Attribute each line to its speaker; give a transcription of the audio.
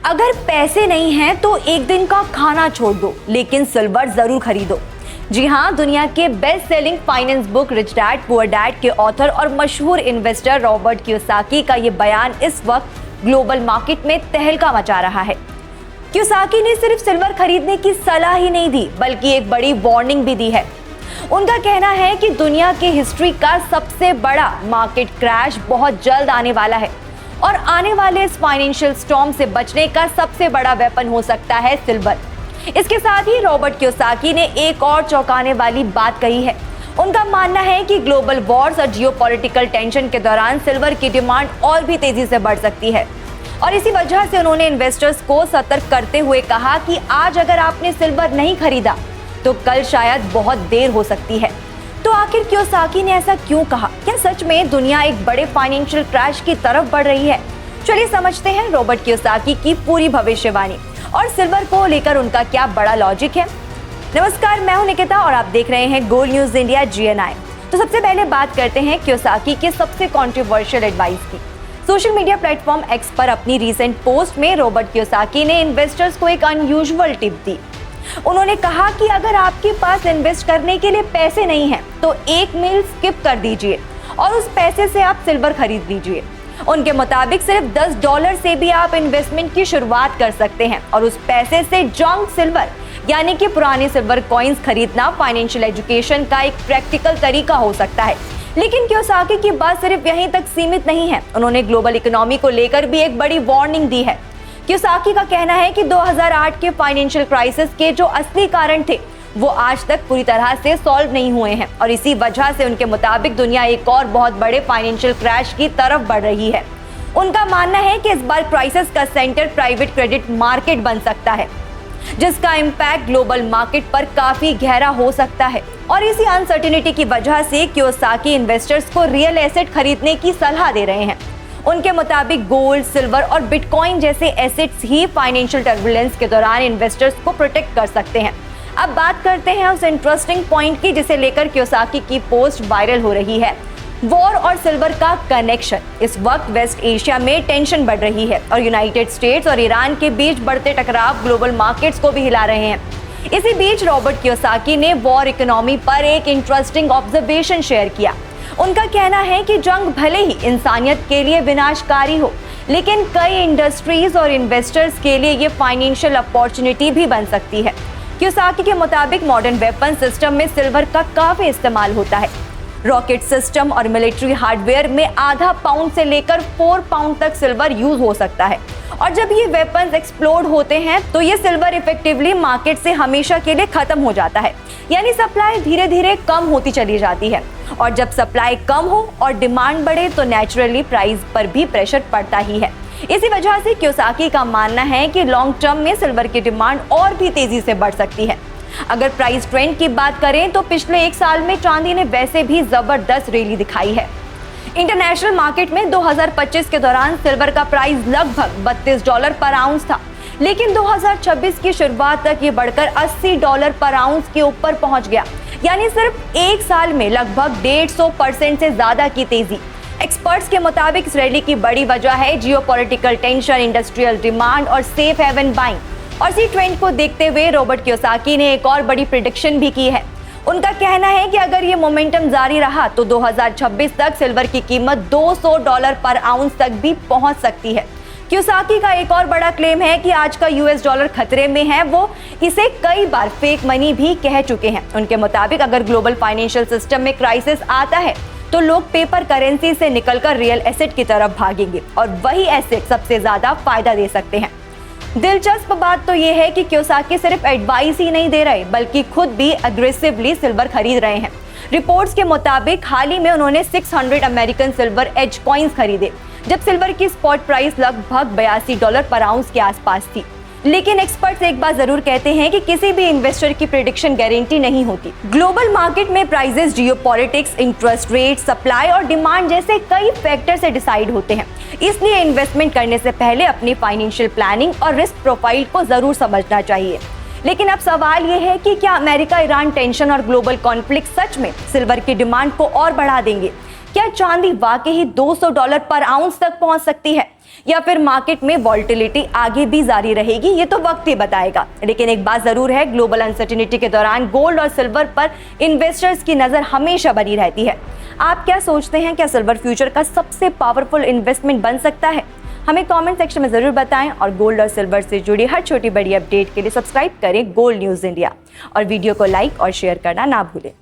Speaker 1: अगर पैसे नहीं हैं तो एक दिन का खाना छोड़ दो, लेकिन सिल्वर जरूर खरीदो। जी हाँ, दुनिया के best selling finance book rich dad poor dad के ऑथर और मशहूर इन्वेस्टर रॉबर्ट कियोसाकी का ये बयान इस वक्त ग्लोबल मार्केट में तहलका मचा रहा है। कियोसाकी ने सिर्फ सिल्वर खरीदने की सलाह ही नहीं दी, बल्कि एक बड़ी वार्निंग भी दी है। उनका कहना है कि दुनिया की हिस्ट्री का सबसे बड़ा मार्केट क्रैश बहुत जल्द आने वाला है और आने वाले इस फाइनेंशियल स्टॉर्म से बचने का सबसे बड़ा वेपन हो सकता है सिल्वर। इसके साथ ही रॉबर्ट कियोसाकी ने एक और चौंकाने वाली बात कही है। उनका मानना है कि ग्लोबल वॉर्स और जियोपॉलिटिकल टेंशन के दौरान सिल्वर की डिमांड और भी तेजी से बढ़ सकती है और इसी वजह से उन्होंने इन्वेस्टर्स को सतर्क करते हुए कहा कि आज अगर आपने सिल्वर नहीं खरीदा तो कल शायद बहुत देर हो सकती है। तो आखिर कियोसाकी ने ऐसा क्यों कहा? क्या सच में दुनिया एक बड़े फाइनेंशियल क्रैश की तरफ बढ़ रही है? चलिए समझते हैं रॉबर्ट कियोसाकी की पूरी भविष्यवाणी और सिल्वर को लेकर उनका क्या बड़ा लॉजिक है। नमस्कार, मैं हूं निकिता और आप देख रहे हैं गोल्ड न्यूज इंडिया GNI। तो सबसे पहले बात करते हैं कियोसाकी के सबसे कंट्रोवर्शियल एडवाइस की। सोशल मीडिया प्लेटफॉर्म एक्स पर अपनी रीसेंट पोस्ट में रॉबर्ट कियोसाकी ने इन्वेस्टर्स को एक अनयूजुअल टिप दी। उन्होंने कहा कि अगर आपके पास इन्वेस्ट करने के लिए पैसे नहीं हैं, तो एक मील स्किप कर दीजिए और उस पैसे से आप सिल्वर खरीद लीजिए। उनके मुताबिक सिर्फ $10 से भी आप इन्वेस्टमेंट की शुरुआत कर सकते हैं और उस पैसे से जंक सिल्वर यानी कि पुराने सिल्वर कॉइन्स खरीदना फाइनेंशियल एजुकेशन का एक प्रैक्टिकल तरीका हो सकता है। लेकिन कियोसाकी की बात सिर्फ यहीं तक सीमित नहीं है। उन्होंने ग्लोबल इकोनॉमी को लेकर भी एक बड़ी वार्निंग दी है। कियोसाकी का कहना है कि 2008 के फाइनेंशियल क्राइसिस के जो असली कारण थे वो आज तक पूरी तरह से सॉल्व नहीं हुए हैं और इसी वजह से उनके मुताबिक दुनिया एक और बहुत बड़े फाइनेंशियल क्रैश की तरफ बढ़ रही है। उनका मानना है कि इस बार क्राइसिस का सेंटर प्राइवेट क्रेडिट मार्केट बन सकता है, जिसका इम्पैक्ट ग्लोबल मार्केट पर काफी गहरा हो सकता है और इसी अनसर्टेनिटी की वजह से कियोसाकी इन्वेस्टर्स को रियल एसेट खरीदने की सलाह दे रहे हैं। उनके मुताबिक गोल्ड, सिल्वर और बिटकॉइन जैसे एसेट्स ही फाइनेंशियल टर्बुलेंस के दौरान इन्वेस्टर्स को प्रोटेक्ट कर सकते हैं। अब बात करते हैं उस इंटरेस्टिंग पॉइंट की जिसे लेकर कियोसाकी की पोस्ट वायरल हो रही है, वॉर और सिल्वर का कनेक्शन। इस वक्त वेस्ट एशिया में टेंशन बढ़ रही है और यूनाइटेड स्टेट्स और ईरान के बीच बढ़ते टकराव ग्लोबल मार्केट्स को भी हिला रहे हैं। इसी बीच रॉबर्ट कियोसाकी ने वॉर इकोनॉमी पर एक इंटरेस्टिंग ऑब्जर्वेशन शेयर किया। उनका कहना है कि जंग भले ही इंसानियत के लिए विनाशकारी हो, लेकिन कई इंडस्ट्रीज और इन्वेस्टर्स के लिए ये फाइनेंशियल अपॉर्चुनिटी भी बन सकती है। कियोसाकी के मुताबिक मॉडर्न वेपन सिस्टम में सिल्वर का काफी इस्तेमाल होता है। रॉकेट सिस्टम और मिलिट्री हार्डवेयर में आधा पाउंड से लेकर 4 पाउंड तक सिल्वर यूज हो सकता है और जब ये वेपन्स एक्सप्लोड होते हैं तो ये सिल्वर इफेक्टिवली मार्केट से हमेशा के लिए खत्म हो जाता है, यानी सप्लाई धीरे धीरे कम होती चली जाती है और जब सप्लाई कम हो और डिमांड बढ़े तो नेचुरली प्राइस पर भी प्रेशर पड़ता ही है। इसी वजह से कियोसाकी का मानना है कि लॉन्ग टर्म में सिल्वर की डिमांड और भी तेजी से बढ़ सकती है। अगर प्राइस ट्रेंड की बात करें तो पिछले एक साल में चांदी ने वैसे भी जबरदस्त रैली दिखाई है। इंटरनेशनल मार्केट में 2025 के दौरान सिल्वर का प्राइस लगभग $32 पर आउंस था, लेकिन 2026 की शुरुआत तक ये बढ़कर $80 पर आउंस के ऊपर पहुंच गया, यानी सिर्फ एक साल में लगभग 150% से ज्यादा की तेजी। एक्सपर्ट्स के मुताबिक इस रैली की बड़ी वजह है जियोपॉलिटिकल टेंशन, इंडस्ट्रियल डिमांड और सेफ हेवन बाइंग। और इसी ट्रेंड को देखते हुए रॉबर्ट कियोसाकी ने एक और बड़ी प्रेडिक्शन भी की है। उनका कहना है कि अगर ये मोमेंटम जारी रहा तो 2026 तक सिल्वर की कीमत $200 पर आउंस तक भी पहुंच सकती है। कियोसाकी का एक और बड़ा क्लेम है कि आज का US डॉलर खतरे में है। वो इसे कई बार फेक मनी भी कह चुके हैं। उनके मुताबिक अगर ग्लोबल फाइनेंशियल सिस्टम में क्राइसिस आता है तो लोग पेपर करेंसी से निकलकर रियल एसेट की तरफ भागेंगे और वही एसेट सबसे ज्यादा फायदा दे सकते हैं। दिलचस्प बात तो ये है कि कियोसाकी सिर्फ एडवाइस ही नहीं दे रहे, बल्कि खुद भी अग्रेसिवली सिल्वर खरीद रहे हैं। रिपोर्ट्स के मुताबिक हाल ही में उन्होंने 600 अमेरिकन सिल्वर एज कॉइन्स खरीदे, जब सिल्वर की स्पॉट प्राइस लगभग $82 पर आउंस के आसपास थी। लेकिन एक्सपर्ट्स एक बात जरूर कहते हैं कि किसी भी इन्वेस्टर की प्रेडिक्शन गारंटी नहीं होती। ग्लोबल मार्केट में prices geopolitics, interest rate, supply और डिमांड जैसे कई फैक्टर से डिसाइड होते हैं। इसलिए इन्वेस्टमेंट करने से पहले अपनी फाइनेंशियल प्लानिंग और रिस्क प्रोफाइल को जरूर समझना चाहिए। लेकिन अब सवाल ये है कि क्या अमेरिका ईरान टेंशन और ग्लोबल कॉन्फ्लिक्ट सच में सिल्वर की डिमांड को और बढ़ा देंगे? क्या चांदी वाकई ही $200 पर आउंस तक पहुंच सकती है? या फिर मार्केट में वॉल्टिलिटी आगे भी जारी रहेगी, ये तो वक्त ही बताएगा। लेकिन एक बात जरूर है, ग्लोबल अनसर्टेनिटी के दौरान गोल्ड और सिल्वर पर इन्वेस्टर्स की नजर हमेशा बनी रहती है। आप क्या सोचते हैं, क्या सिल्वर फ्यूचर का सबसे पावरफुल इन्वेस्टमेंट बन सकता है? हमें कमेंट सेक्शन में जरूर बताएं और गोल्ड और सिल्वर से जुड़ी हर छोटी बड़ी अपडेट के लिए सब्सक्राइब करें गोल्ड न्यूज इंडिया और वीडियो को लाइक और शेयर करना ना भूलें।